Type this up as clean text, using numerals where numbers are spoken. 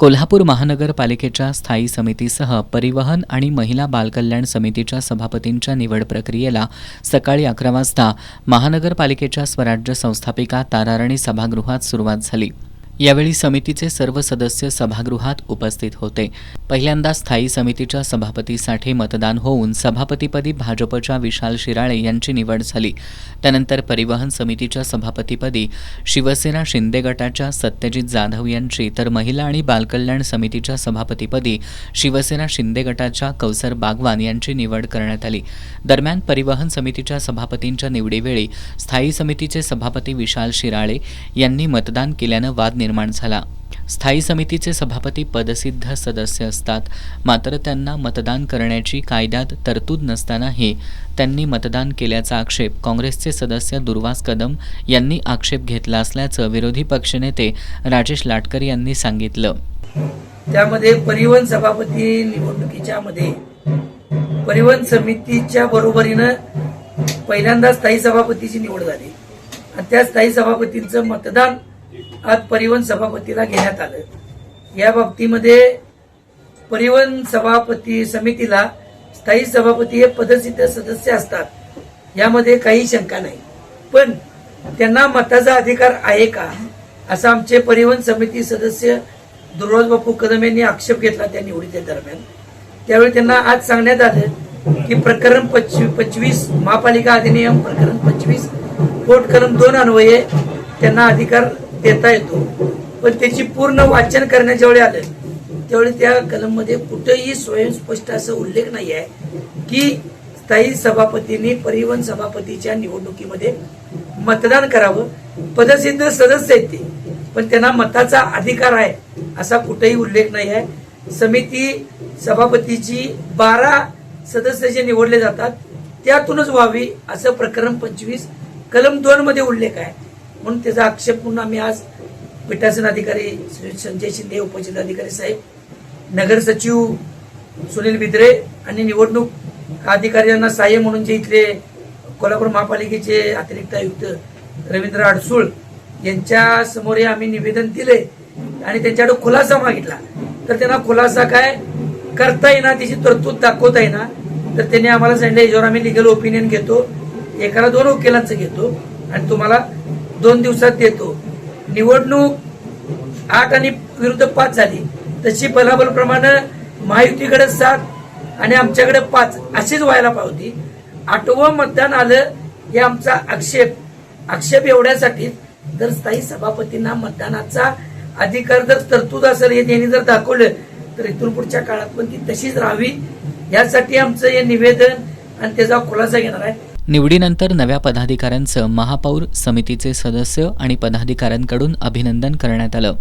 कोल्हापूर महानगरपालिकेच्या स्थायी समितीसह परिवहन आणि महिला बालकल्याण समितीच्या सभापतींच्या निवड प्रक्रियेला सकाळी 11 वाजता महानगरपालिकेच्या स्वराज्य संस्थापिका ताराराणी सभागृहात सुरुवात झाली। यावेळी समितीचे सर्व सदस्य सभागृहात उपस्थित होते। पहिल्यांदा स्थायी समितीच्या सभापतीसाठी मतदान होऊन सभापतीपदी भाजपच्या विशाल शिराळे यांची निवड झाली। त्यानंतर परिवहन समितीच्या सभापतीपदी शिवसेना शिंदे गटाच्या सत्यजित जाधव यांची, तर महिला आणि बालकल्याण समितीच्या सभापतीपदी शिवसेना शिंदे गटाच्या कौसर बागवान यांची निवड करण्यात आली। दरम्यान परिवहन समितीच्या सभापतींच्या निवडीवेळी स्थायी समितीचे सभापती विशाल शिराळे यांनी मतदान केल्यानं वाद निर्माण झाला। स्थायी समितीचे सभापती पदसिद्ध सदस्य असतात, मात्र त्यांना मतदान करण्याची कायद्यात तरतूद नसतानाही त्यांनी मतदान केल्याचा आक्षेप काँग्रेसचे सदस्य दुर्वास कदम यांनी आक्षेप घेतला असल्याचं विरोधी पक्षनेते राजेश लाटकर यांनी सांगितलं। त्यामध्ये परिवहन सभापती निवडणुकीच्या मध्ये परिवहन समितीच्या बरोबरीनं पहिल्यांदा स्थायी सभापतीची निवड झाली आणि त्या स्थायी सभापतींचं मतदान आज परिवहन सभापतीला घेण्यात आलं। या बाबतीमध्ये परिवहन सभापती समितीला स्थायी सभापती हे पदसिद्ध सदस्य असतात, यामध्ये काही शंका नाही। पण त्यांना मताचा अधिकार आहे का, असा आमचे परिवहन समिती सदस्य दुर्वास बापू कदम यांनी आक्षेप घेतला त्या निवडीच्या दरम्यान। त्यावेळी त्यांना आज सांगण्यात आलं की प्रकरण 25 महापालिका अधिनियम प्रकरण 25 पोट कलम 2 अन्वये त्यांना अधिकार देता येतो, पण त्याची पूर्ण वाचन करण्याच्या वेळी आलं त्यावेळी त्या कलम मध्ये कुठेही स्वयंस्पष्ट असं उल्लेख नाही आहे की स्थायी सभापतींनी परिवहन सभापतीच्या निवडणुकीमध्ये मतदान करावं। पदसिद्ध सदस्य आहेत ते, पण त्यांना मताचा अधिकार आहे असा कुठेही उल्लेख नाही आहे। समिती सभापतीची 12 सदस्य जे निवडले जातात त्यातूनच व्हावी असं प्रकरण 25 कलम 2 मध्ये उल्लेख आहे। म्हणून त्याचा आक्षेप म्हणून आम्ही आज पीठासन अधिकारी संजय शिंदे, उपजिल्हाधिकारी साहेब, नगर सचिव सुनील बिद्रे आणि निवडणूक अधिकाऱ्यांना सहाय्य म्हणून जे इथले कोल्हापूर महापालिकेचे अतिरिक्त आयुक्त रवींद्र अडसूळ यांच्या समोर आम्ही निवेदन दिले आणि त्यांच्याकडे खुलासा मागितला। तर त्यांना खुलासा काय करता येणार, त्याची तरतूद दाखवता येणार, तर त्यांनी आम्हाला सांगितलं याच्यावर आम्ही लिगल ओपिनियन घेतो, एकाला 2 वकिलांचं घेतो आणि तुम्हाला 2 दिवसात देतो। निवडणूक 8 आणि विरुद्ध 5 झाली, तशी बलाबल प्रमाणे महायुतीकडे 7 आणि आमच्याकडे 5 अशीच व्हायला पाहिजे। 8वं मतदान आलं हे आमचा आक्षेप एवढ्यासाठी, जर स्थायी सभापतींना मतदानाचा अधिकार जर तरतूद असेल हे त्यांनी जर दाखवलं तर इथून पुढच्या काळात पण ती तशीच राहावी, यासाठी आमचं हे निवेदन आणि त्याचा खुलासा घेणार आहे। निवडीनंतर नव्या पदाधिकाऱ्यांचं महापौर, समितीचे सदस्य आणि पदाधिकाऱ्यांकडून अभिनंदन करण्यात आलं।